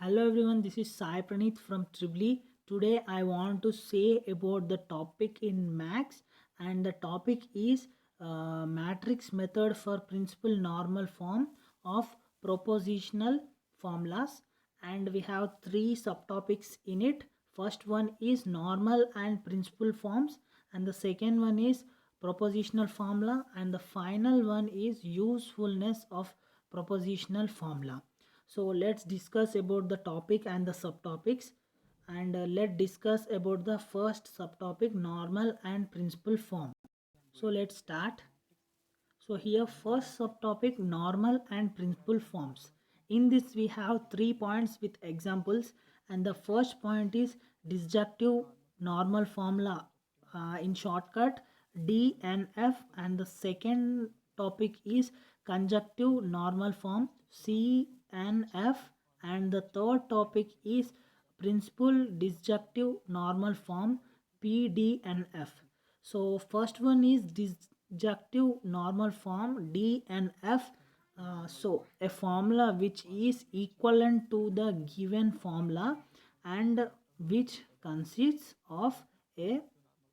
Hello everyone, this is Sai Pranith from Tribly. Today I want to say about the topic in Max, and the topic is matrix method for principal normal form of propositional formulas, and we have three subtopics in it. First one is normal and principal forms, and the second one is propositional formula, and the final one is usefulness of propositional formula. So let's discuss about the topic and the subtopics, and let's discuss about the first subtopic, normal and principal form. So let's start. So here first subtopic, normal and principal forms. In this we have 3 points with examples, and the first point is disjunctive normal formula, in shortcut DNF, and the second topic is conjunctive normal form CNF, and the third topic is principal disjunctive normal form PDNF. So first one is disjunctive normal form DNF. So a formula which is equivalent to the given formula and which consists of a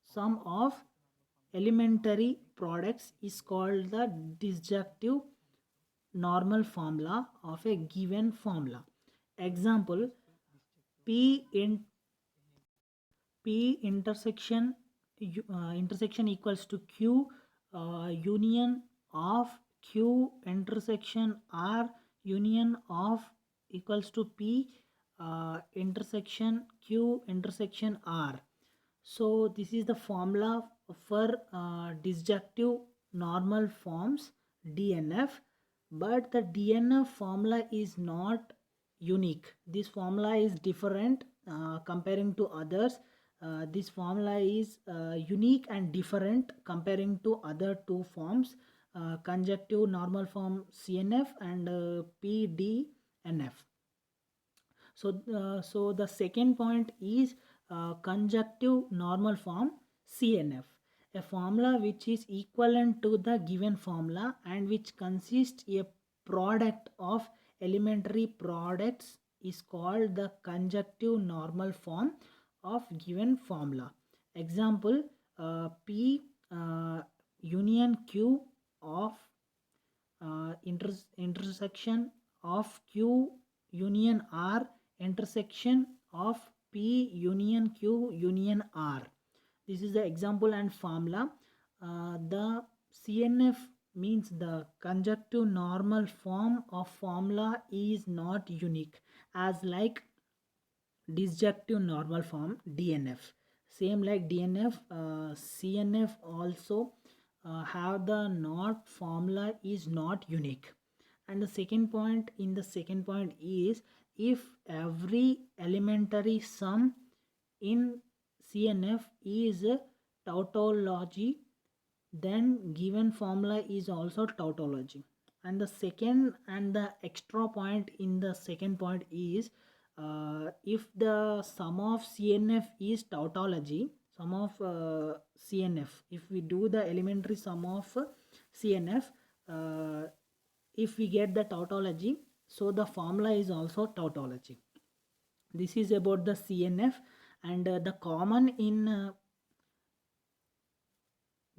sum of elementary products is called the disjunctive normal formula of a given formula. Example, P in P intersection equals to Q union of Q intersection R union of equals to P intersection Q intersection R. So this is the formula for disjunctive normal forms DNF, but the DNF formula is not unique. This formula is different comparing to others. This formula is unique and different comparing to other two forms, conjunctive normal form CNF and PDNF. So the second point is conjunctive normal form CNF, a formula which is equivalent to the given formula and which consists a product of elementary products is called the conjunctive normal form of given formula. Example, P union Q of intersection of Q union R intersection of P union Q union R. This is the example and formula. The CNF means the conjunctive normal form of formula is not unique as like disjunctive normal form DNF. Same like DNF, CNF also have the not formula is not unique. And the second point in the second point is if every elementary sum in CNF is a tautology, then given formula is also tautology. And the second and the extra point in the second point is if the sum of CNF is tautology, sum of CNF, if we do the elementary sum of CNF, if we get the tautology, so the formula is also tautology. This is about the CNF, and the common in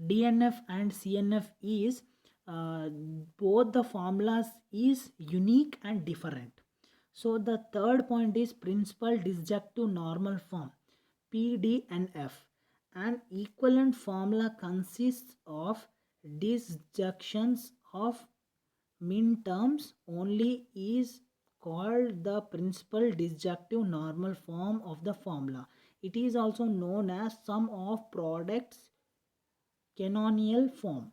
DNF and CNF is both the formulas is unique and different. So the third point is principal disjunctive normal form PDNF. An equivalent formula consists of disjunctions of min terms only is called the principal disjunctive normal form of the formula. It is also known as sum of products canonical form.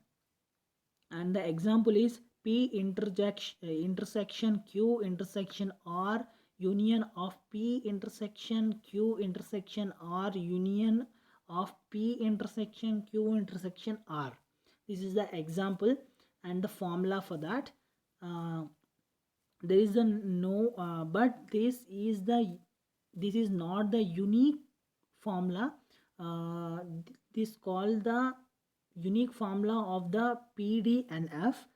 And the example is P intersection Q intersection R union of P intersection Q intersection R union of P intersection Q intersection R. This is the example and the formula for that. There is a no, but this is not the unique formula. This called the unique formula of the PD and F,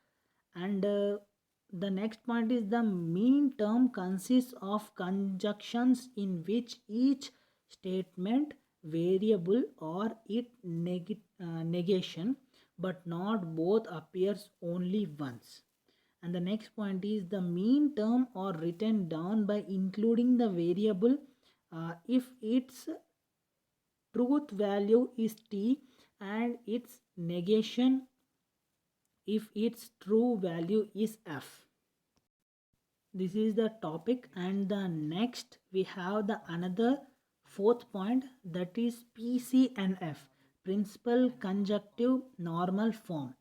and The next point is the mean term consists of conjunctions in which each statement, variable or its negation, but not both, appears only once. And the next point is the mean term or written down by including the variable if its truth value is t and its negation if its true value is f. This is the topic, and the next we have the another fourth point, that is PCNF, principal conjunctive normal form.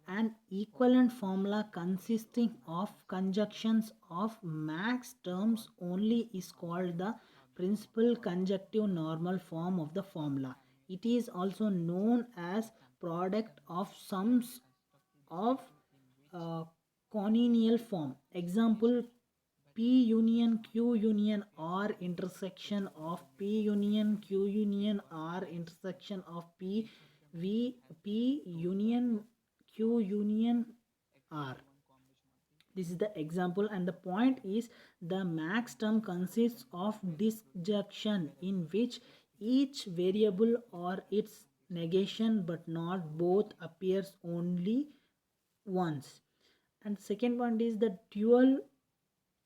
An equivalent formula consisting of conjunctions of max terms only is called the principal conjunctive normal form of the formula. It is also known as product of sums of uh, conial form. Example: P union Q union R intersection of P union Q union R intersection of P union Q union R. This is the example, and the point is the max term consists of disjunction in which each variable or its negation but not both appears only once. And second point is the dual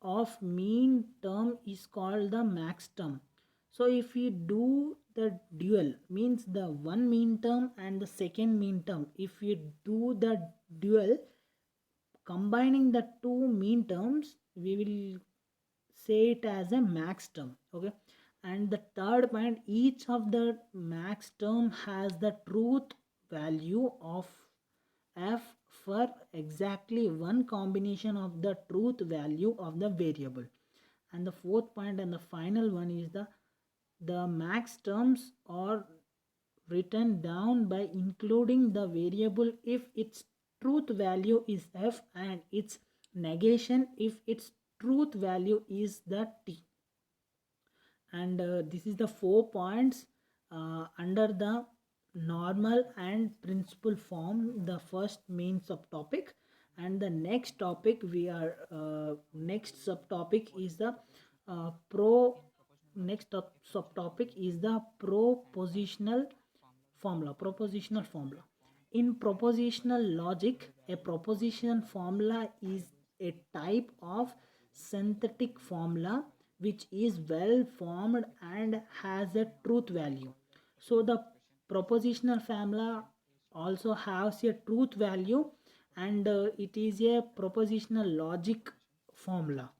of mean term is called the max term. So if we do the dual, means the one mean term and the second mean term, if we do the dual combining the two mean terms, we will say it as a max term. Okay. And the third point, each of the max term has the truth value of f for exactly one combination of the truth value of the variable. And the fourth point and the final one is the max terms are written down by including the variable if its truth value is f and its negation if its truth value is the t. And this is the 4 points under the normal and principal form, the first main subtopic. And the next topic we are next subtopic is the pro next subtopic is the propositional formula. In propositional logic, a proposition formula is a type of synthetic formula which is well formed and has a truth value. So the propositional formula also has a truth value, and it is a propositional logic formula.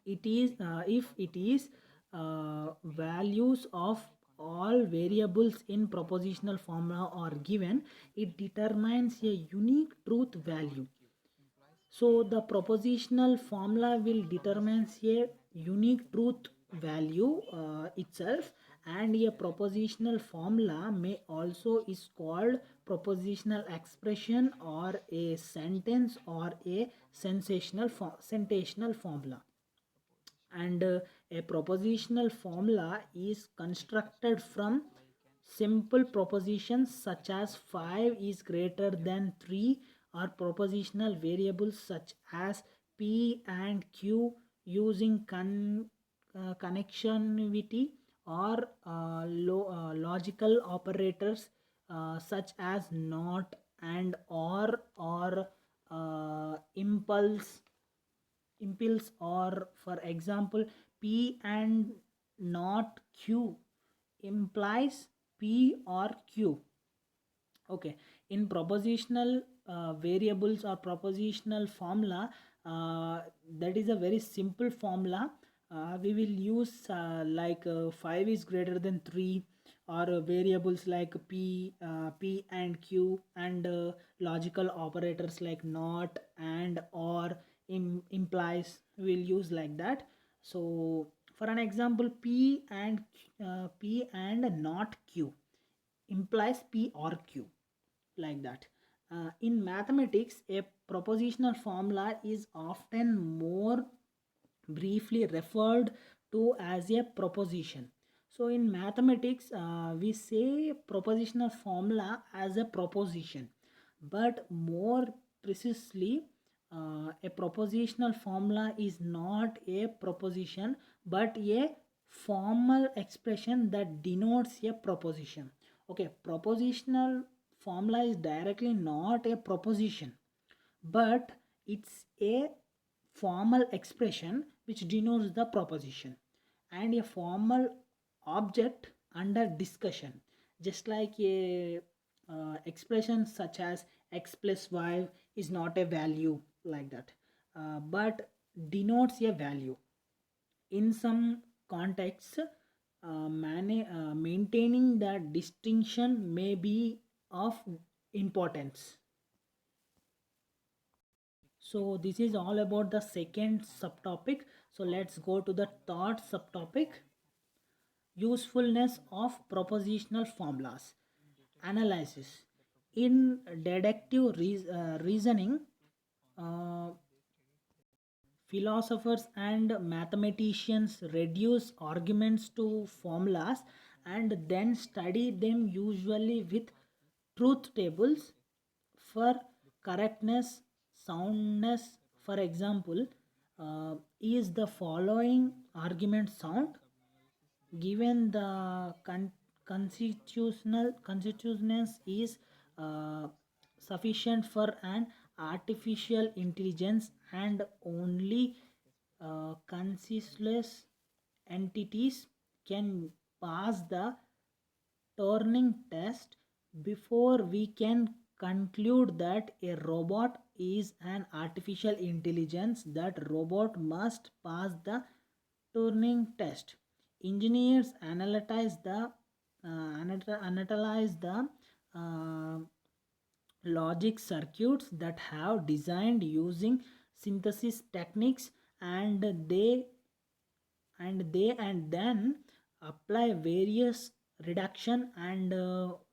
It is if it is values of all variables in propositional formula are given, it determines a unique truth value. So the propositional formula will determine a unique truth value itself, and a propositional formula may also is called propositional expression or a sentence or a sensational formula. And a propositional formula is constructed from simple propositions such as 5 is greater than 3, or propositional variables such as p and q using connectivity, or logical operators such as not and or impulse, or for example p and not q implies p or q. Okay. In propositional variables or propositional formula, that is a very simple formula. We will use 5 is greater than 3, or variables like p and q, and logical operators like not and or implies, we'll use like that. So for an example, p and not q implies p or q, like that. In mathematics, a propositional formula is often more briefly referred to as a proposition. So in mathematics, we say propositional formula as a proposition, but more precisely, A propositional formula is not a proposition but a formal expression that denotes a proposition. Okay, propositional formula is directly not a proposition, but it's a formal expression which denotes the proposition and a formal object under discussion, just like a expression such as x plus y is not a value like that, but denotes a value. In some contexts, maintaining the distinction may be of importance. So this is all about the second subtopic. So let's go to the third subtopic: usefulness of propositional formulas. Analysis. In deductive reasoning, uh, philosophers and mathematicians reduce arguments to formulas and then study them, usually with truth tables for correctness, soundness. For example, is the following argument sound? Given the constitutionalness is uh, sufficient for an artificial intelligence, and only conscienceless entities can pass the Turing test before we can conclude that a robot is an artificial intelligence. That robot must pass the Turing test. Engineers analyze the uh, logic circuits that have designed using synthesis techniques, and and then apply various reduction and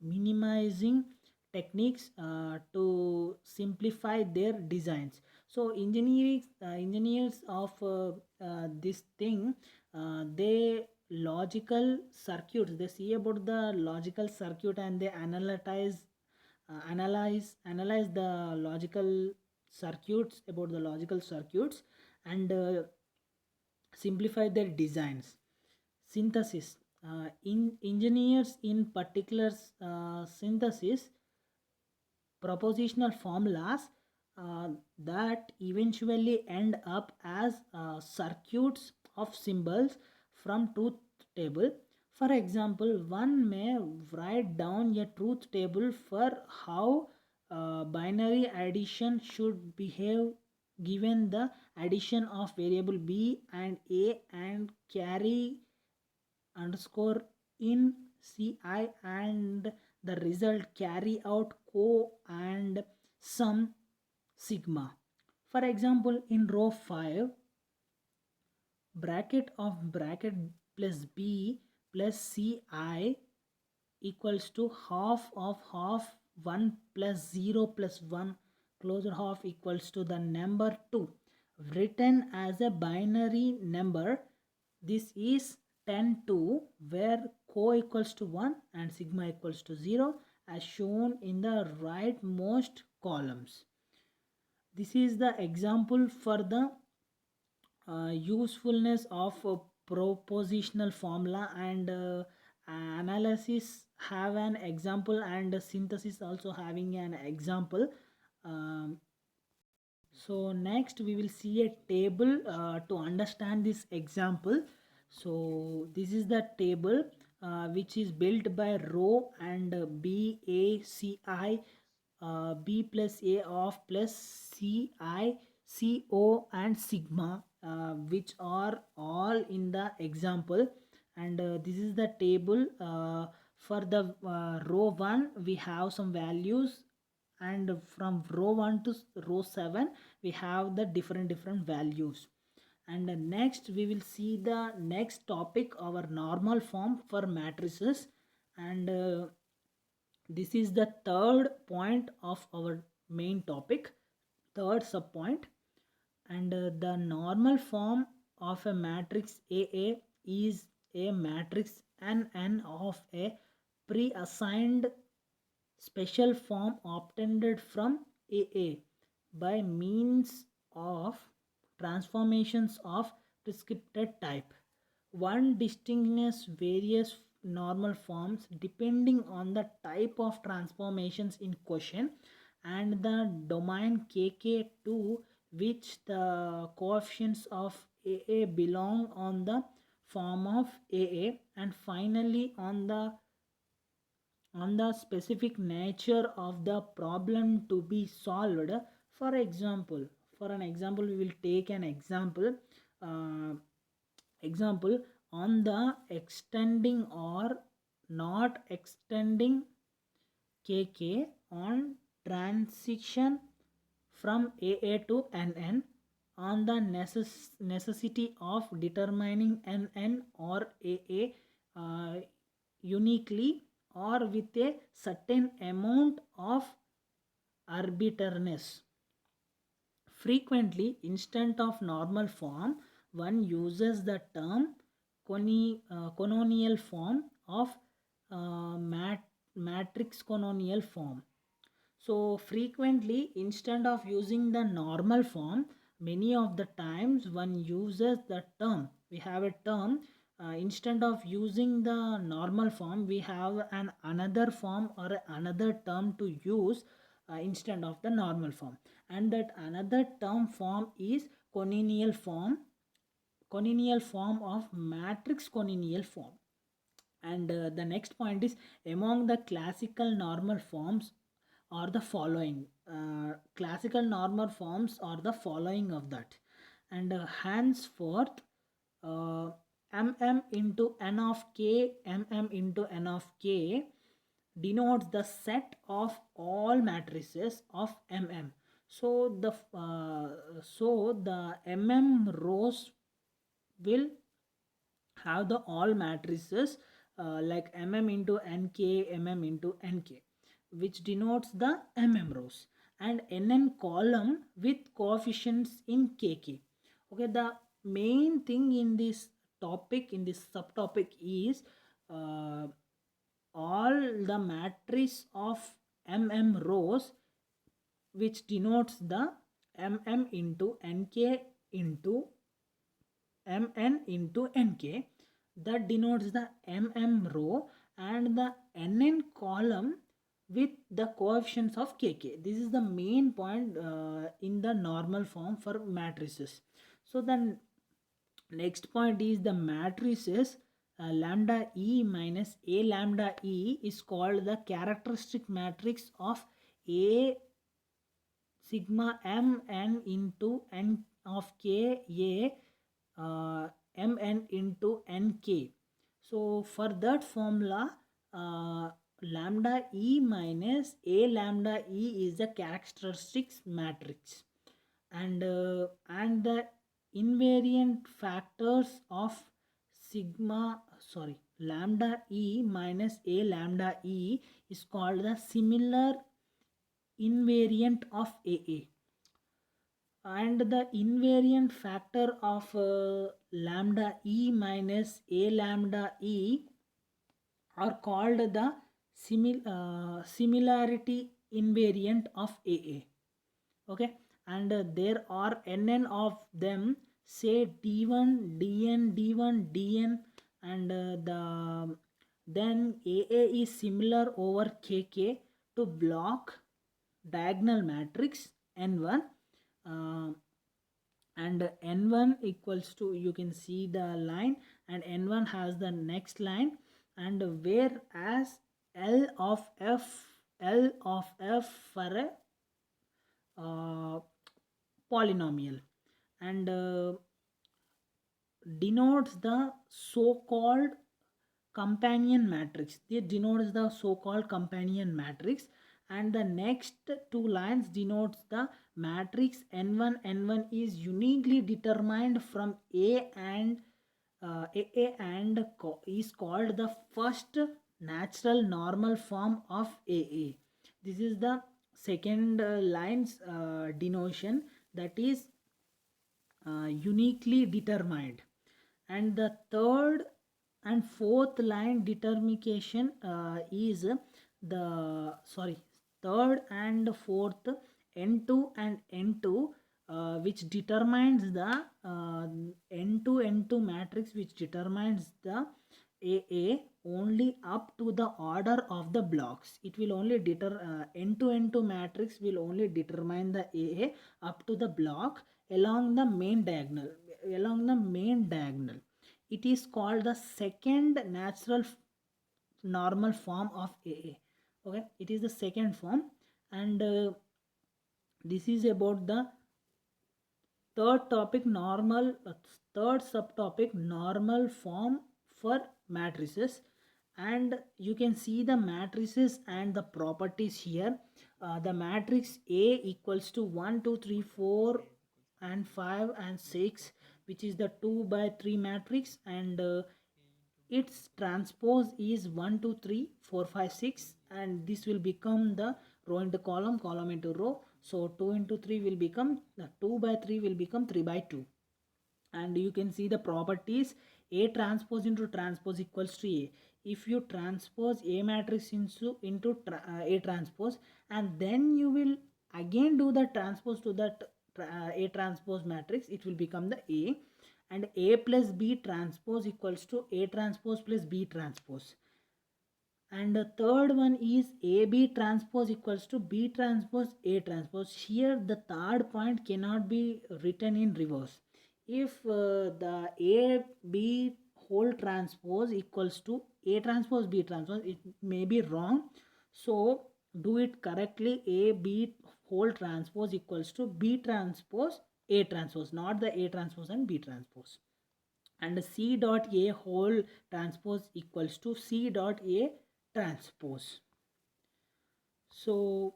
minimizing techniques to simplify their designs. So engineers of this thing, they logical circuits, they see about the logical circuit and they analyze the logical circuits, about the logical circuits, and simplify their designs. Synthesis. In engineers in particular, synthesis propositional formulas that eventually end up as circuits of symbols from truth table. For example, one may write down a truth table for how binary addition should behave given the addition of variable b and a and carry underscore in ci, and the result carry out co and sum sigma. For example, in row 5, bracket of bracket plus b plus ci equals to half of half 1 plus 0 plus 1 closed half equals to the number 2, written as a binary number. This is 10 2, where co equals to 1 and sigma equals to 0, as shown in the rightmost columns. This is the example for the usefulness of a propositional formula, and analysis have an example, and synthesis also having an example. um, so next we will see a table to understand this example. So this is the table which is built by row and b a c i, b plus a of plus c i c o and sigma, which are all in the example. And this is the table. For the row 1 we have some values, and from row 1 to row 7 we have the different values. And next we will see the next topic, our normal form for matrices. And this is the third point of our main topic, third sub point. And the normal form of a matrix AA is a matrix NN of a pre-assigned special form obtained from AA by means of transformations of prescripted type. One distinguishes various normal forms depending on the type of transformations in question and the domain kk to which the coefficients of AA belong on the form of AA, and finally on the specific nature of the problem to be solved. For example, for an example, we will take an example. uh, Example, on the extending or not extending kk on transition from AA to NN, on the necessity of determining NN or AA uniquely or with a certain amount of arbitrariness. Frequently, instead of normal form, one uses the term canonical form of matrix canonical form. So frequently, instead of using the normal form, many of the times one uses the term. We have a term. Instead of using the normal form, we have an another form or another term to use instead of the normal form, and that another term form is canonical form of matrix canonical form. And the next point is, among the classical normal forms are the following. Classical normal forms are the following of that. And henceforth, mm into n of k, mm into n of k denotes the set of all matrices of mm. So the rows will have the all matrices like mm into nk, mm into nk, which denotes the rows, and nn column with coefficients in kk. Okay, the main thing in this topic, in this subtopic, is uh, all the matrix of rows which denotes the into nk into mn into nk, that denotes the row, and the nn column with the coefficients of kk. This is the main point in the normal form for matrices. So the next point is the matrices lambda e minus a lambda e is called the characteristic matrix of a sigma m n into n of k a mn into nk. So for that formula, lambda e minus a lambda e is the characteristics matrix, and the invariant factors of sigma sorry lambda e minus a lambda e is called the similar invariant of AA, and the invariant factor of lambda e minus a lambda e are called the similarity invariant of AA. Okay, and there are nn of them, say d1 dn d1 dn, and then AA is similar over kk to block diagonal matrix n1, uh, and n1 equals to, you can see the line, and n1 has the next line, and whereas l of f for a polynomial, and denotes the so-called companion matrix. They denotes the so-called companion matrix, and the next two lines denotes the matrix n1. N1 is uniquely determined from A, and is called the first natural normal form of AA. This is the second line's denotion, that is uniquely determined, and the third and fourth line determination is the third and fourth n2 and n2 which determines the N2 matrix, which determines the AA only up to the order of the blocks. It will only N2 matrix will only determine the AA up to the block along the main diagonal. Along the main diagonal, it is called the second natural normal form of AA. Okay, it is the second form, and this is about the third topic, third subtopic, normal form for matrices. And you can see the matrices and the properties here. The matrix A equals to 1, 2, 3, 4 and 5 and 6, which is the 2 by 3 matrix, and its transpose is 1, 2, 3, 4, 5, 6, and this will become the row into column, column into row. So 2 into 3 will become, 2 by 3 will become 3 by 2. And you can see the properties. A transpose into transpose equals to A. If you transpose A matrix into A transpose, and then you will again do the transpose to that A transpose matrix, it will become the A. And A plus B transpose equals to A transpose plus B transpose. And the third one is AB transpose equals to B transpose A transpose. Here the third point cannot be written in reverse. If the AB whole transpose equals to A transpose B transpose, it may be wrong. So do it correctly. AB whole transpose equals to B transpose A transpose, not the A transpose and B transpose. And C dot A whole transpose equals to C dot A transpose. So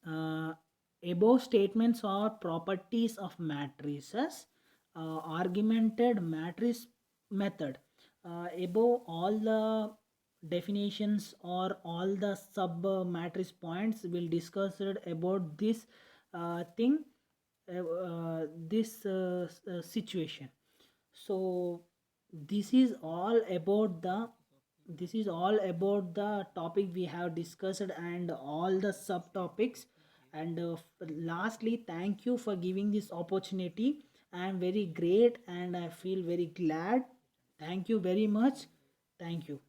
above statements are properties of matrices. Argumented matrix method. Above all the definitions or all the sub matrix points will discuss about this thing, this situation. So this is all about the topic we have discussed and all the subtopics. And lastly, thank you for giving this opportunity. I am very great and I feel very glad. Thank you very much. Thank you.